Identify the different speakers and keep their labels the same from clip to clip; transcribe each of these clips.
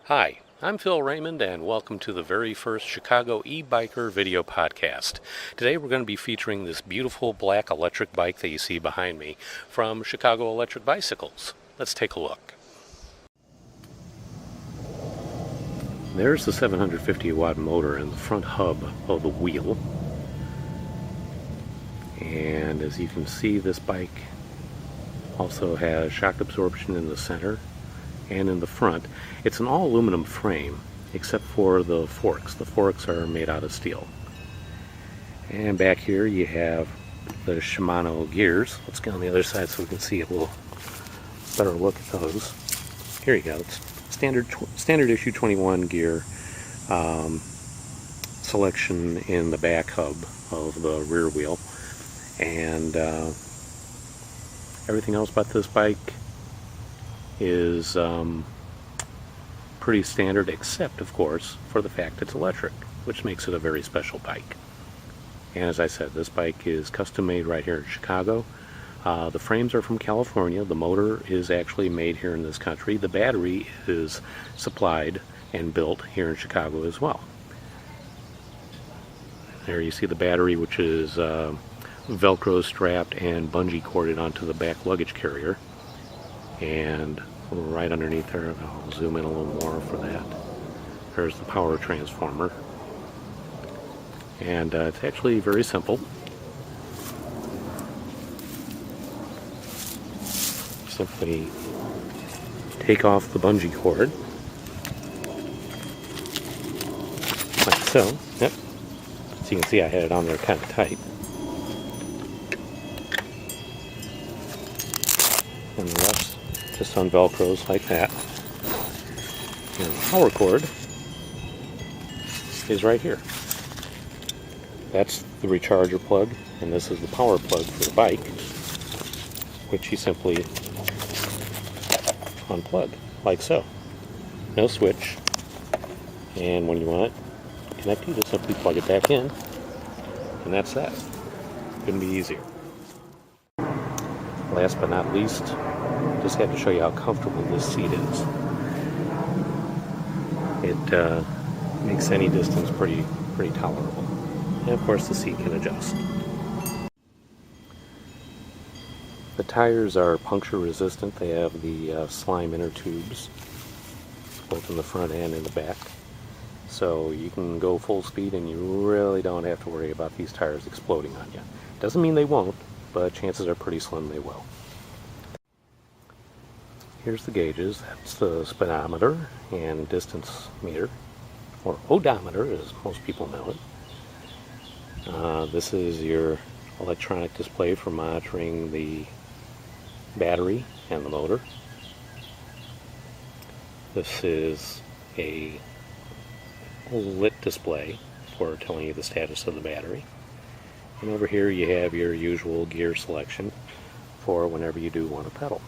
Speaker 1: Hi, I'm Phil Raymond and welcome to the very first Chicago e-biker video podcast. Today we're going to be featuring this beautiful black electric bike that you see behind me from Chicago Electric Bicycles. Let's take a look. There's the 750 watt motor in the front hub of the wheel. And as you can see, this bike also has shock absorption in the center and in the front. It's an all aluminum frame except for the forks. The forks are made out of steel. And back here you have the Shimano gears. Let's get on the other side so we can see a little better look at those. Here you go. It's standard issue 21 gear selection in the back hub of the rear wheel. And everything else about this bike is pretty standard, except of course for the fact it's electric, which makes it a very special bike. And as I said, this bike is custom made right here in Chicago. The frames are from California. The motor is actually made here in this country. The battery is supplied and built here in Chicago as well. There you see the battery, which is Velcro strapped and bungee corded onto the back luggage carrier. And right underneath there, I'll zoom in a little more for that. There's the power transformer. And it's actually very simple. Simply take off the bungee cord, like so. Yep. So you can see I had it on there kind of tight. And the rest just on Velcros like that. And the power cord is right here. That's the recharger plug, and this is the power plug for the bike, which you simply unplug like so. No switch. And when you want it connected, you just simply plug it back in, and that's that. Couldn't be easier. Last but not least, just had to show you how comfortable this seat is. It makes any distance pretty tolerable. And of course the seat can adjust. The tires are puncture resistant. They have the slime inner tubes, both in the front and in the back. So you can go full speed and you really don't have to worry about these tires exploding on you. Doesn't mean they won't, but chances are pretty slim they will. Here's the gauges. That's the speedometer and distance meter, or odometer as most people know it. This is your electronic display for monitoring the battery and the motor. This is a lit display for telling you the status of the battery. And over here you have your usual gear selection for whenever you do want to pedal.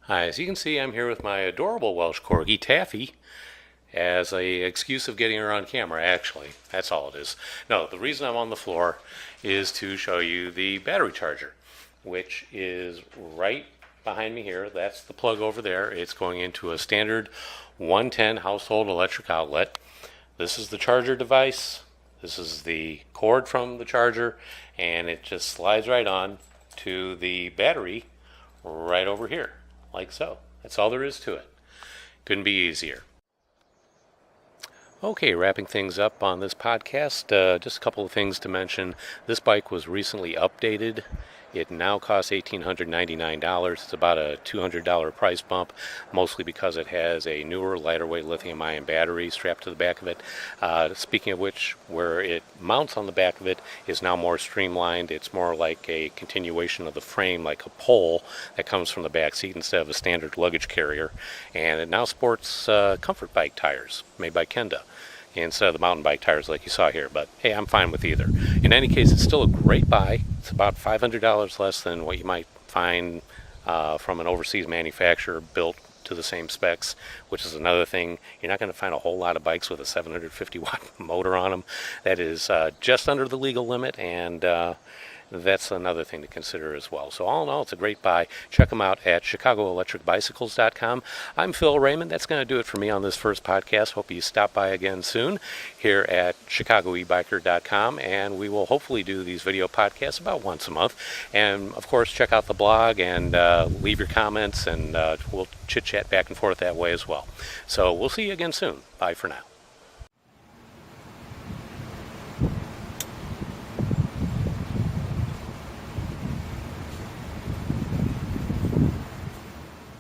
Speaker 1: Hi, as you can see, I'm here with my adorable Welsh Corgi, Taffy, as a excuse of getting her on camera, actually. That's all it is. No, the reason I'm on the floor is to show you the battery charger, which is right behind me here. That's the plug over there. It's going into a standard 110 household electric outlet. This is the charger device. This is the cord from the charger, and it just slides right on to the battery right over here, like so. That's all there is to it. Couldn't be easier. Okay, wrapping things up on this podcast, just a couple of things to mention. This bike was recently updated. It now costs $1,899. It's about a $200 price bump, mostly because it has a newer, lighter weight lithium-ion battery strapped to the back of it. Speaking of which, where it mounts on the back of it is now more streamlined. It's more like a continuation of the frame, like a pole that comes from the back seat instead of a standard luggage carrier. And it now sports comfort bike tires made by Kenda instead of the mountain bike tires like you saw here. But hey, I'm fine with either. In any case, it's still a great buy. It's about $500 less than what you might find from an overseas manufacturer built to the same specs, which is another thing. You're not going to find a whole lot of bikes with a 750 watt motor on them. That is just under the legal limit, and that's another thing to consider as well. So all in all, it's a great buy. Check them out at ChicagoElectricBicycles.com. I'm Phil Raymond. That's going to do it for me on this first podcast. Hope you stop by again soon here at ChicagoEbiker.com, and we will hopefully do these video podcasts about once a month. And of course, check out the blog and leave your comments, and we'll chit-chat back and forth that way as well. So we'll see you again soon. Bye for now.